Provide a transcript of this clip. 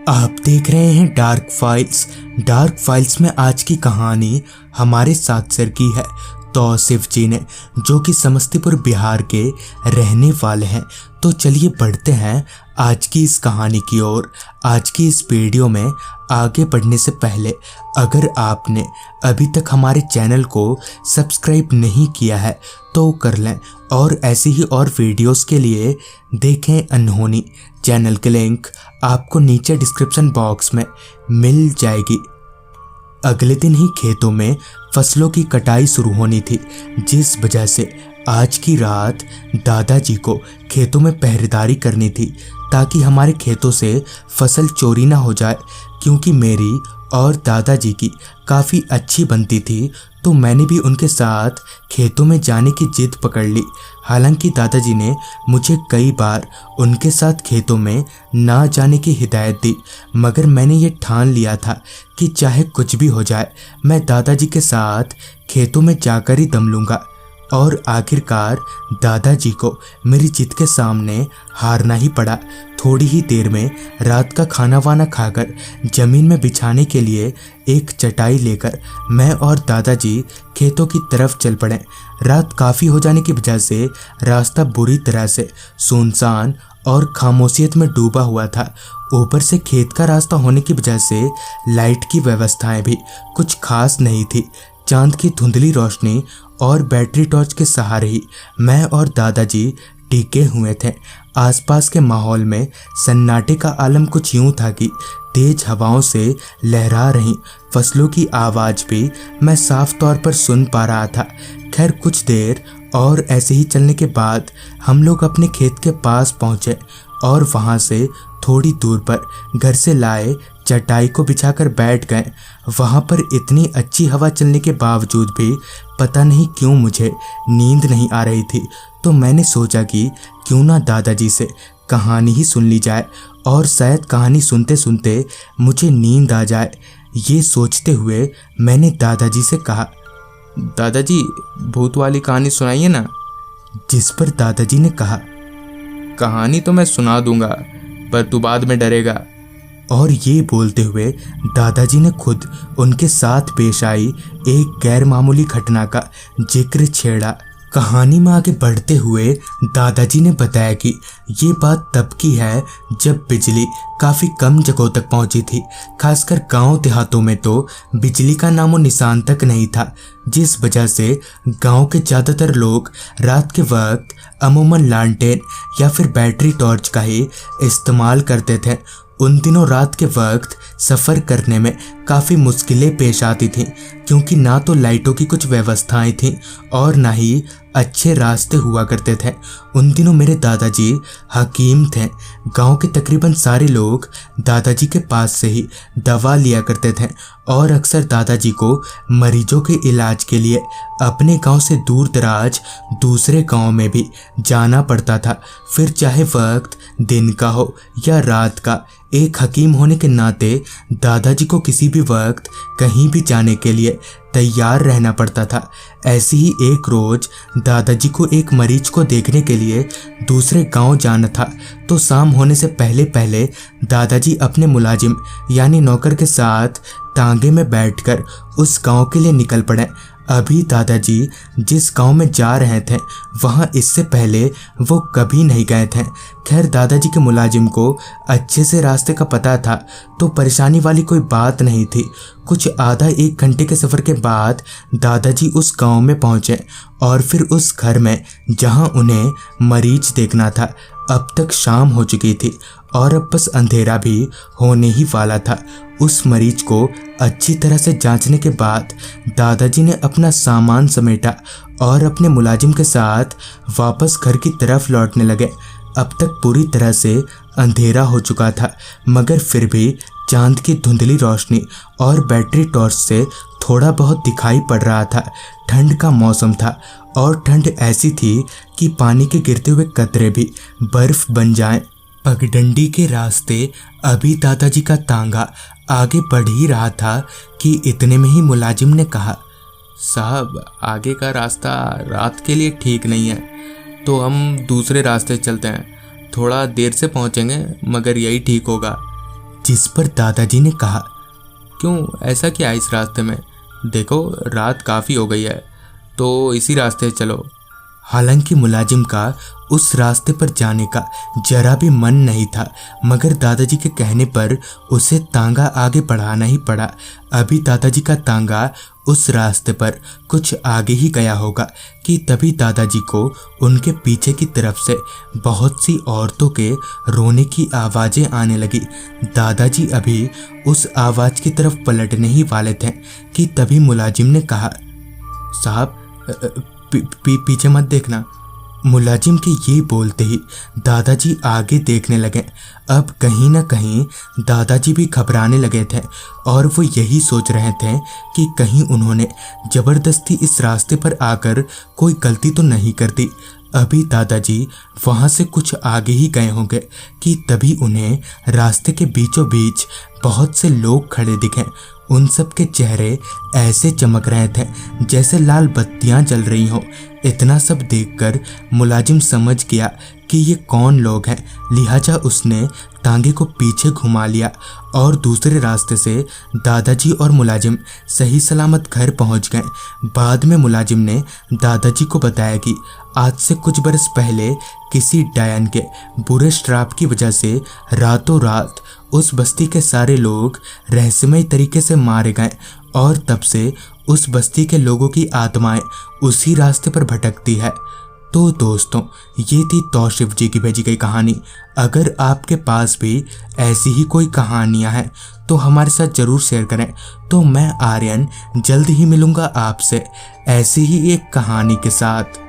आप देख रहे हैं डार्क फाइल्स। डार्क फाइल्स में आज की कहानी हमारे साथ शेयर की है तौसीफ जी ने, जो कि समस्तीपुर बिहार के रहने वाले हैं। तो चलिए बढ़ते हैं आज की इस कहानी की ओर। आज की इस वीडियो में आगे बढ़ने से पहले अगर आपने अभी तक हमारे चैनल को सब्सक्राइब नहीं किया है तो कर लें, और ऐसी ही और वीडियोस के लिए देखें अनहोनी। चैनल के लिंक आपको नीचे डिस्क्रिप्शन बॉक्स में मिल जाएगी। अगले दिन ही खेतों में फसलों की कटाई शुरू होनी थी, जिस वजह से आज की रात दादाजी को खेतों में पहरेदारी करनी थी, ताकि हमारे खेतों से फसल चोरी ना हो जाए। क्योंकि मेरी और दादाजी की काफ़ी अच्छी बनती थी, तो मैंने भी उनके साथ खेतों में जाने की जिद पकड़ ली। हालांकि दादाजी ने मुझे कई बार उनके साथ खेतों में ना जाने की हिदायत दी, मगर मैंने ये ठान लिया था कि चाहे कुछ भी हो जाए, मैं दादाजी के साथ खेतों में जाकर ही दम लूँगा। और आखिरकार दादाजी को मेरी जिद के सामने हारना ही पड़ा। थोड़ी ही देर में रात का खाना वाना खाकर जमीन में बिछाने के लिए एक चटाई लेकर मैं और दादाजी खेतों की तरफ चल पड़े। रात काफ़ी हो जाने की वजह से रास्ता बुरी तरह से सुनसान और खामोशियत में डूबा हुआ था। ऊपर से खेत का रास्ता होने की वजह से लाइट की व्यवस्थाएं भी कुछ खास नहीं थी। चांद की धुंधली रोशनी और बैटरी टॉर्च के सहारे ही मैं और दादाजी टिके हुए थे। आसपास के माहौल में सन्नाटे का आलम कुछ यूं था कि तेज हवाओं से लहरा रही फसलों की आवाज़ भी मैं साफ तौर पर सुन पा रहा था। खैर कुछ देर और ऐसे ही चलने के बाद हम लोग अपने खेत के पास पहुंचे, और वहां से थोड़ी दूर पर घर से लाए चटाई को बिछाकर बैठ गए। वहां पर इतनी अच्छी हवा चलने के बावजूद भी पता नहीं क्यों मुझे नींद नहीं आ रही थी। तो मैंने सोचा कि क्यों ना दादाजी से कहानी ही सुन ली जाए, और शायद कहानी सुनते सुनते मुझे नींद आ जाए। ये सोचते हुए मैंने दादाजी से कहा, दादाजी भूत वाली कहानी सुनाइए ना। जिस पर दादाजी ने कहा, कहानी तो मैं सुना दूंगा, पर तू बाद में डरेगा। और ये बोलते हुए दादाजी ने खुद उनके साथ पेश आई एक गैर मामूली घटना का जिक्र छेड़ा। कहानी में आगे बढ़ते हुए दादाजी ने बताया कि ये बात तब की है जब बिजली काफ़ी कम जगहों तक पहुंची थी। खासकर गांव देहातों में तो बिजली का नामो निशान तक नहीं था, जिस वजह से गांव के ज़्यादातर लोग रात के वक्त अमूमन लालटेन या फिर बैटरी टॉर्च का ही इस्तेमाल करते थे। उन दिनों रात के वक्त सफ़र करने में काफ़ी मुश्किलें पेश आती थीं, क्योंकि ना तो लाइटों की कुछ व्यवस्थाएं थीं और ना ही अच्छे रास्ते हुआ करते थे। उन दिनों मेरे दादाजी हकीम थे। गांव के तकरीबन सारे लोग दादाजी के पास से ही दवा लिया करते थे, और अक्सर दादाजी को मरीजों के इलाज के लिए अपने गांव से दूर दराज दूसरे गांव में भी जाना पड़ता था। फिर चाहे वक्त दिन का हो या रात का, एक हकीम होने के नाते दादाजी को किसी भी वक्त कहीं भी जाने के लिए तैयार रहना पड़ता था। ऐसे ही एक रोज दादाजी को एक मरीज को देखने के लिए दूसरे गांव जाना था। तो शाम होने से पहले पहले दादाजी अपने मुलाजिम यानी नौकर के साथ तांगे में बैठकर उस गांव के लिए निकल पड़े। अभी दादाजी जिस गांव में जा रहे थे वहां इससे पहले वो कभी नहीं गए थे। खैर दादाजी के मुलाजिम को अच्छे से रास्ते का पता था, तो परेशानी वाली कोई बात नहीं थी। कुछ आधा एक घंटे के सफ़र के बाद दादाजी उस गांव में पहुंचे, और फिर उस घर में जहां उन्हें मरीज देखना था अब तक शाम हो चुकी थी, और अब बस अंधेरा भी होने ही वाला था। उस मरीज को अच्छी तरह से जांचने के बाद दादाजी ने अपना सामान समेटा और अपने मुलाजिम के साथ वापस घर की तरफ लौटने लगे। अब तक पूरी तरह से अंधेरा हो चुका था, मगर फिर भी चांद की धुंधली रोशनी और बैटरी टॉर्च से थोड़ा बहुत दिखाई पड़ रहा था। ठंड का मौसम था, और ठंड ऐसी थी कि पानी के गिरते हुए कतरे भी बर्फ बन जाएं। पगडंडी के रास्ते अभी दादाजी का तांगा आगे बढ़ ही रहा था कि इतने में ही मुलाजिम ने कहा, साहब आगे का रास्ता रात के लिए ठीक नहीं है, तो हम दूसरे रास्ते चलते हैं। थोड़ा देर से पहुंचेंगे, मगर यही ठीक होगा। जिस पर दादाजी ने कहा, क्यों, ऐसा क्या है इस रास्ते में? देखो रात काफ़ी हो गई है, तो इसी रास्ते चलो। हालांकि मुलाजिम का उस रास्ते पर जाने का जरा भी मन नहीं था, मगर दादाजी के कहने पर उसे तांगा आगे बढ़ाना ही पड़ा। अभी दादाजी का तांगा उस रास्ते पर कुछ आगे ही गया होगा कि तभी दादाजी को उनके पीछे की तरफ से बहुत सी औरतों के रोने की आवाज़ें आने लगी। दादाजी अभी उस आवाज़ की तरफ पलटने ही वाले थे कि तभी मुलाजिम ने कहा, साहब पीछे मत देखना। मुलाजिम के ये बोलते ही दादाजी आगे देखने लगे। अब कहीं ना कहीं दादाजी भी घबराने लगे थे और वो यही सोच रहे थे कि कहीं उन्होंने ज़बरदस्ती इस रास्ते पर आकर कोई गलती तो नहीं कर दी। अभी दादाजी वहाँ से कुछ आगे ही गए होंगे कि तभी उन्हें रास्ते के बीचों बीच बहुत से लोग खड़े दिखे। उन सब के चेहरे ऐसे चमक रहे थे जैसे लाल बत्तियां जल रही हों। इतना सब देखकर मुलाजिम समझ गया कि ये कौन लोग हैं, लिहाजा उसने तांगे को पीछे घुमा लिया और दूसरे रास्ते से दादाजी और मुलाजिम सही सलामत घर पहुंच गए। बाद में मुलाजिम ने दादाजी को बताया कि आज से कुछ बरस पहले किसी डायन के बुरे श्राप की वजह से रातों रात उस बस्ती के सारे लोग रहस्यमय तरीके से मारे गए और तब से उस बस्ती के लोगों की आत्माएं उसी रास्ते पर भटकती है। तो दोस्तों, ये थी तौसीफ जी की भेजी गई कहानी। अगर आपके पास भी ऐसी ही कोई कहानियां हैं तो हमारे साथ ज़रूर शेयर करें। तो मैं आर्यन जल्द ही मिलूंगा आपसे ऐसी ही एक कहानी के साथ।